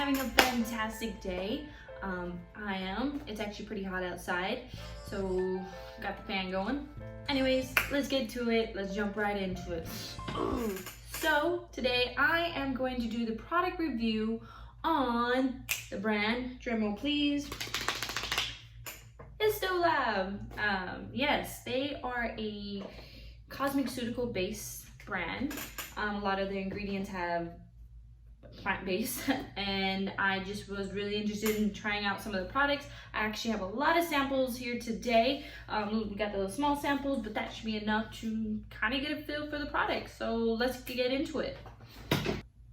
having a fantastic day. I am. It's actually pretty hot outside, so got the fan going. Anyways, let's get to it. Let's jump right into it. So today I am going to do the product review on the brand, drumroll please, Histolab. Yes, they are a cosmeceutical based brand. A lot of the ingredients have plant-based, and I just was really interested in trying out some of the products. I actually have a lot of samples here today. We got the small samples, but that should be enough to kind of get a feel for the product. So let's get into it.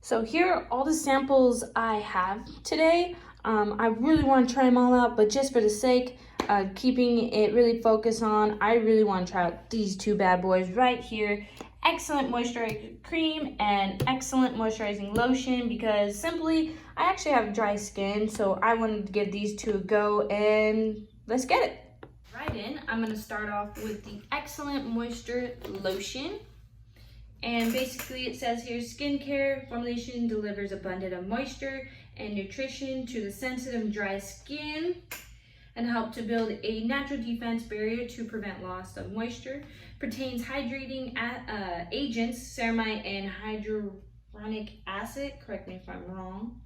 So here are all the samples I have today. I really want to try them all out, but just for the sake of keeping it really focused on, I really want to try out these two bad boys right here. Excellent Moisturizing Cream and Excellent Moisturizing Lotion, because simply I actually have dry skin, so I wanted to give these two a go, and let's get it. Right in, I'm going to start off with the Excellent Moisture Lotion. And basically it says here, skincare formulation delivers abundant of moisture and nutrition to the sensitive and dry skin, and help to build a natural defense barrier to prevent loss of moisture. Pertains hydrating agents, ceramide and hyaluronic acid, correct me if I'm wrong.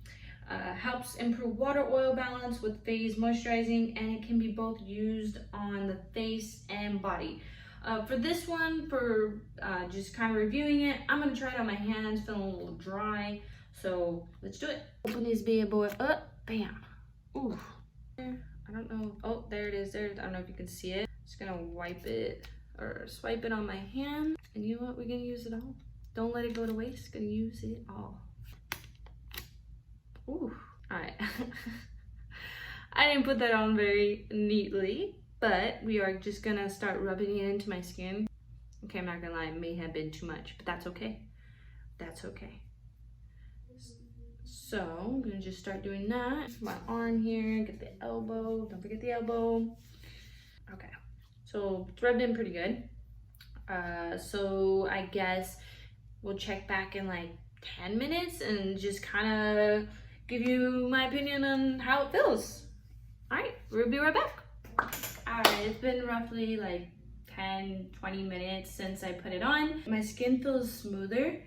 Helps improve water oil balance with phase moisturizing, and it can be both used on the face and body. For this one, for just kind of reviewing it, I'm gonna try it on my hands, feeling a little dry. So let's do it. Open this bad boy up, bam. Ooh. I don't know. Oh, there it is. There. I don't know if you can see it. Just gonna wipe it or swipe it on my hand. And you know what? We're gonna use it all. Don't let it go to waste. Gonna use it all. Ooh. All right. I didn't put that on very neatly, but we are just gonna start rubbing it into my skin. Okay, I'm not gonna lie. It may have been too much, but that's okay. That's okay. So I'm gonna just start doing that. My arm here, get the elbow, don't forget the elbow. Okay, so it's rubbed in pretty good. So I guess we'll check back in like 10 minutes and just kind of give you my opinion on how it feels. All right, we'll be right back. All right, it's been roughly like 10-20 minutes since I put it on. My skin feels smoother.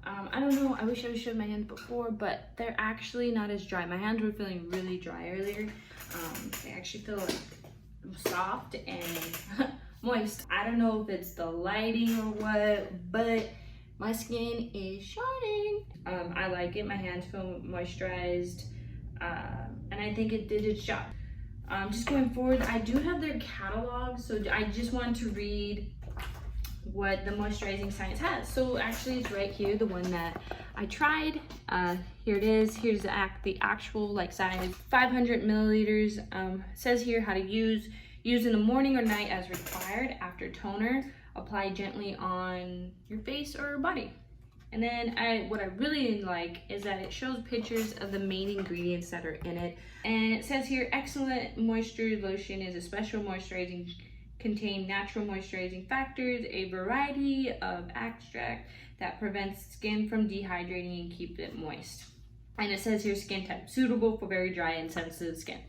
I don't know, I wish I would show my hands before, but they're actually not as dry. My hands were feeling really dry earlier. They actually feel like soft and moist. I don't know if it's the lighting or what, but my skin is shining. I like it. My hands feel moisturized, and I think it did its job. Just going forward, I do have their catalog, so I just want to read what the moisturizing science has. So actually it's right here, the one that I tried. Here it is. Here's the actual like size, 500 milliliters. Says here how to use in the morning or night as required. After toner, apply gently on your face or body. And then what I really like is that it shows pictures of the main ingredients that are in it. And it says here, Excellent Moisture Lotion is a special moisturizing, contain natural moisturizing factors, a variety of extract that prevents skin from dehydrating and keep it moist. And it says here, skin type, suitable for very dry and sensitive skin.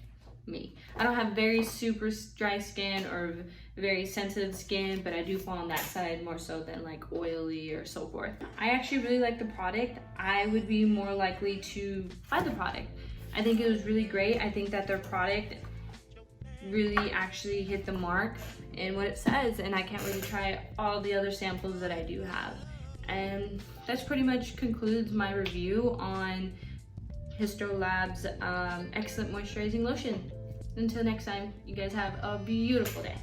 Me. I don't have very super dry skin or very sensitive skin, but I do fall on that side more so than like oily or so forth. I actually really like the product. I would be more likely to buy the product. I think it was really great. I think that their product really actually hit the mark in what it says, and I can't wait to try all the other samples that I do have. And that's pretty much concludes my review on Histolab's Excellent Moisturizing Lotion. Until next time, you guys have a beautiful day.